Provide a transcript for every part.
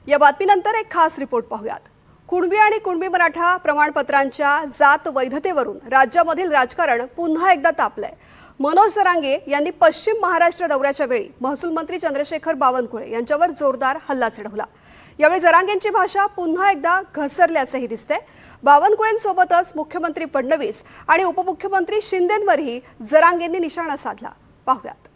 या बातमीनंतर एक खास रिपोर्ट पाहूयात। कुणबी आणि कुणबी मराठा प्रमाणपत्रांच्या जात वैधतेवरून राज्यामधील राजकारण पुन्हा एकदा तापलंय। मनोज जरांगे यांनी पश्चिम महाराष्ट्र दौऱ्याच्या वेळी महसूल मंत्री चंद्रशेखर बावनकुळे यांच्यावर जोरदार हल्ला चढवला। यावेळी जरांगेंची भाषा पुन्हा एकदा घसरल्याचंही दिसतंय। बावनकुळेंसोबतच मुख्यमंत्री फडणवीस आणि उपमुख्यमंत्री शिंदेंवरही जरांगेंनी निशाणा साधला। पाहूयात।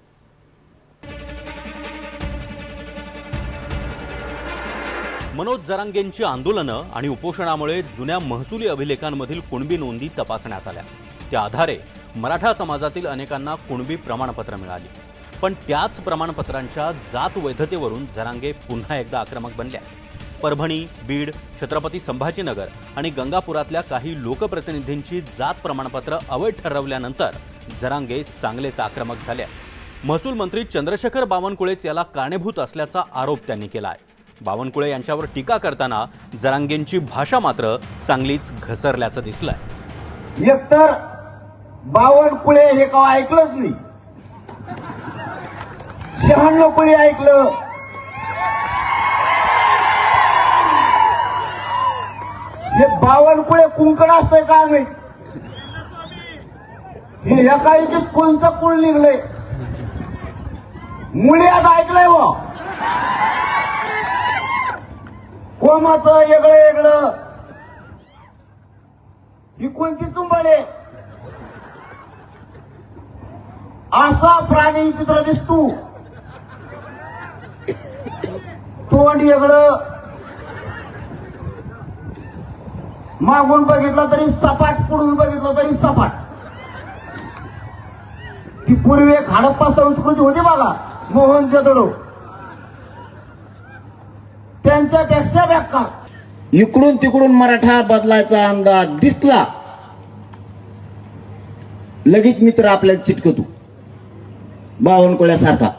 मनोज जरांगेंची आंदोलनं आणि उपोषणामुळे जुन्या महसुली अभिलेखांमधील कुणबी नोंदी तपासण्यात आल्या। त्या आधारे मराठा समाजातील अनेकांना कुणबी प्रमाणपत्र मिळाली, पण त्याच प्रमाणपत्रांच्या जात वैधतेवरून जरांगे पुन्हा एकदा आक्रमक बनल्या। परभणी, बीड, छत्रपती संभाजीनगर आणि गंगापुरातल्या काही लोकप्रतिनिधींची जात प्रमाणपत्र अवैध ठरवल्यानंतर जरांगे चांगलेच आक्रमक झाले। महसूल मंत्री चंद्रशेखर बावनकुळेच याला कारणीभूत असल्याचा आरोप त्यांनी केला आहे। बावनकुळे यांच्यावर टीका करताना जरांगेंची भाषा मात्र चांगलीच घसरल्याचं दिसलंय। एकतर बावनकुळे हे कवा ऐकलंच नाही, 96 कुळी ऐकलं, हे बावनकुळे कुंकण असतंय काय नाही, हे एका एकीच कोणतं कुळ निघलंय, मुळ्यात ऐकलंय व कोमाचं वेगळं वेगळं, ही कोणती तुंबळे असा प्राणी चित्र दिसतो, तोंड वेगळं, मागून बघितलं तरी सपाट, पुढून बघितलं तरी सपाट। ती पूर्वी एक हडप्पा संस्कृती होती बघा, मोहनजोदडो, त्यांच्यापेक्षा बेकार। इकडून तिकडून मराठा बदलायचा अंदाज दिसला, लगेच मित्र आपल्याला चिटकतो बावनकुळ्यासारखा।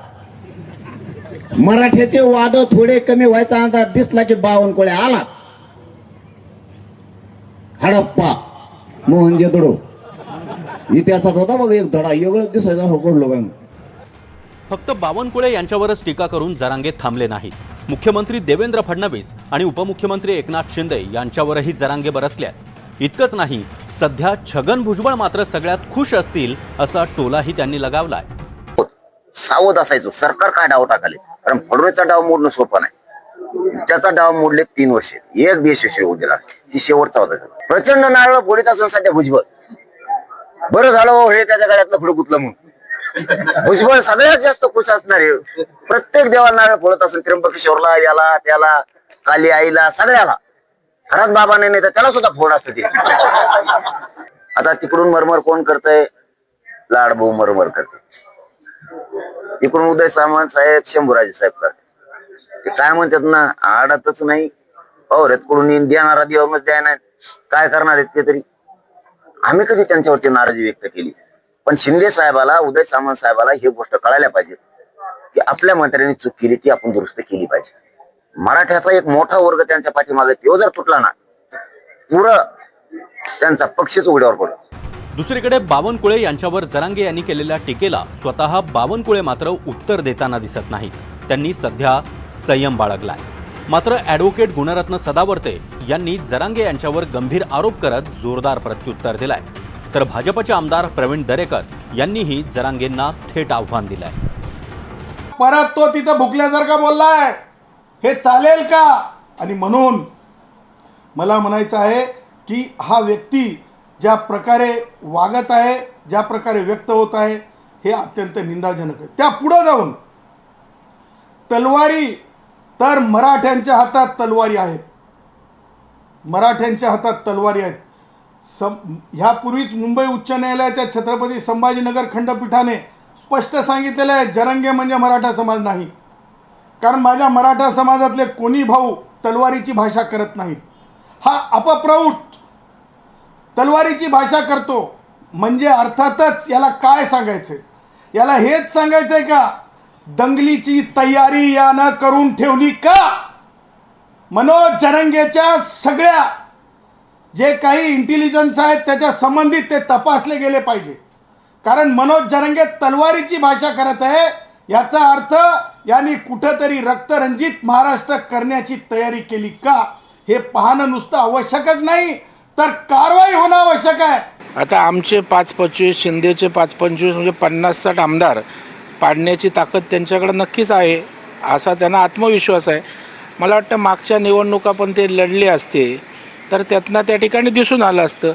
मराठ्याचे वाद थोडे कमी व्हायचा अंदाज दिसला की बावनकुळे आलाच। हडप्पा, मोहनजोदडो इतिहासात होता बघ एक धडा, एवढंच दिसायचा हो घडलो काय। फक्त बावनकुळे यांच्यावरच टीका करून जरांगे थांबले नाहीत। मुख्यमंत्री देवेंद्र फडणवीस आणि उपमुख्यमंत्री एकनाथ शिंदे यांच्यावरही जरांगे बरसल्यात। इतकंच नाही, सध्या छगन भुजबळ मात्र सगळ्यात खुश असतील असा टोलाही त्यांनी लगावलाय। सावध असायचो, सरकार काय डाव टाकाले, कारण फडणवीसचा डाव मोडणं सोपं नाही। त्याचा डाव मोडले 3 वर्षे, एक बी यशस्वी होऊ दिला, ही शेवटचा होता। प्रचंड नारळ फोडीत असून सध्या भुजबळ बरं झालं हो, हे त्याच्या गळ्यातलं पुढे गुतलं म्हणून। भुजबळ सगळ्यात जास्त खुश असणार आहे। प्रत्येक देवाला नारळ फोडत असेल, त्र्यंबकेश्वरला, याला त्याला, काली आईला, सगळ्याला। घरात बाबाने नाही तर त्याला सुद्धा फोड असते ते। आता तिकडून मरमर कोण करतय? लाडभाऊ मरमर करते। इकडून उदय सामंत साहेब, शंभूराजे साहेब करते। ते काय म्हणतात ना, आडतच नाही कडून देणारा देवाच द्याय नाही, काय करणार आहेत ते तरी। आम्ही कधी त्यांच्यावरती नाराजी व्यक्त केली, पण शिंदे साहेबाला, उदय सामंत साहेबाला ही गोष्ट कळायला पाहिजे की आपल्या मंत्र्यांनी चूक केली ती आपण दुरुस्त केली पाहिजे। मराठ्याचा एक मोठा वर्ग त्यांच्या पाठीमागे तो जर तुटला ना, पुरं त्यांचा पक्षच उघड्यावर पडतो। दुसरीकडे बावनकुळे यांच्यावर जरांगे यांनी केलेल्या टीकेला स्वतः बावनकुळे मात्र उत्तर देताना दिसत नाहीत। त्यांनी सध्या संयम बाळगलाय। मात्र ॲडव्होकेट गुणरत्न सदावर्ते यांनी जरांगे यांच्यावर गंभीर आरोप करत जोरदार प्रत्युत्तर दिलाय। तर भाजपचे आमदार प्रवीण दरेकर यांनीही जरांगेंना थेट आव्हान दिलंय। परत तो तिथं भुकल्यासारखा बोललाय, हे चालेल का? आणि म्हणून मला म्हणायचं आहे की हा व्यक्ती ज्या प्रकारे वागत आहे, ज्या प्रकारे व्यक्त होत आहे, हे अत्यंत निंदाजनक आहे। त्या पुढे जाऊन तलवारी, तर मराठ्यांच्या हातात तलवारी आहेत, मराठ्यांच्या हातात तलवारी आहेत। ह्यापूर्वीच मुंबई उच्च न्यायालयाच्या छत्रपती संभाजीनगर खंडपीठाने स्पष्ट सांगितलेलं आहे, जरांगे म्हणजे मराठा समाज नाही। कारण माझ्या मराठा समाजातले कोणी भाऊ तलवारीची भाषा करत नाहीत। हा अपप्रौढ तलवारीची भाषा करतो, म्हणजे अर्थातच याला काय सांगायचंय? याला हेच सांगायचंय का दंगलीची तयारी यानं करून ठेवली का? मनोज जरांगेच्या सगळ्या जे काही इंटेलिजन्स आहेत त्याच्या संबंधित ते तपासले गेले पाहिजे। कारण मनोज जरांगे तलवारीची भाषा करत आहे, याचा अर्थ यांनी कुठंतरी रक्तरंजित महाराष्ट्र करण्याची तयारी केली का, हे पाहणं नुसतं आवश्यकच नाही तर कारवाई होणं आवश्यक आहे. आता आमचे 5-25, शिंदेचे 5-25 म्हणजे 50-60 आमदार पाडण्याची ताकद त्यांच्याकडे नक्कीच आहे, असा त्यांना आत्मविश्वास आहे. मला वाटतं मागच्या निवडणुका पण ते लढले असते तर त्यातनं त्या ठिकाणी दिसून आलं असतं.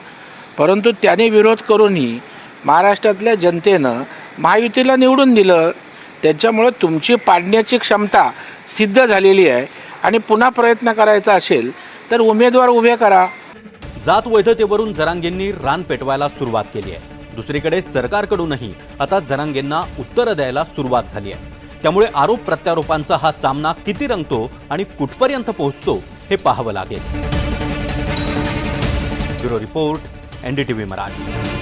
परंतु त्याने विरोध करूनही महाराष्ट्रातल्या जनतेनं महायुतीला निवडून दिलं. त्याच्यामुळं तुमची पाडण्याची क्षमता सिद्ध झालेली आहे आणि पुन्हा प्रयत्न करायचा असेल तर उमेदवार उभे करा. जात वैधतेवरून जरांगेंनी रान पेटवायला सुरुवात केली आहे. दुसरीकडे सरकारकडूनही आता जरांगेंना उत्तरं द्यायला सुरुवात झाली आहे. त्यामुळे आरोप प्रत्यारोपांचा हा सामना किती रंगतो आणि कुठपर्यंत पोहोचतो हे पाहावं लागेल. Bureau report, NDTV Marathi.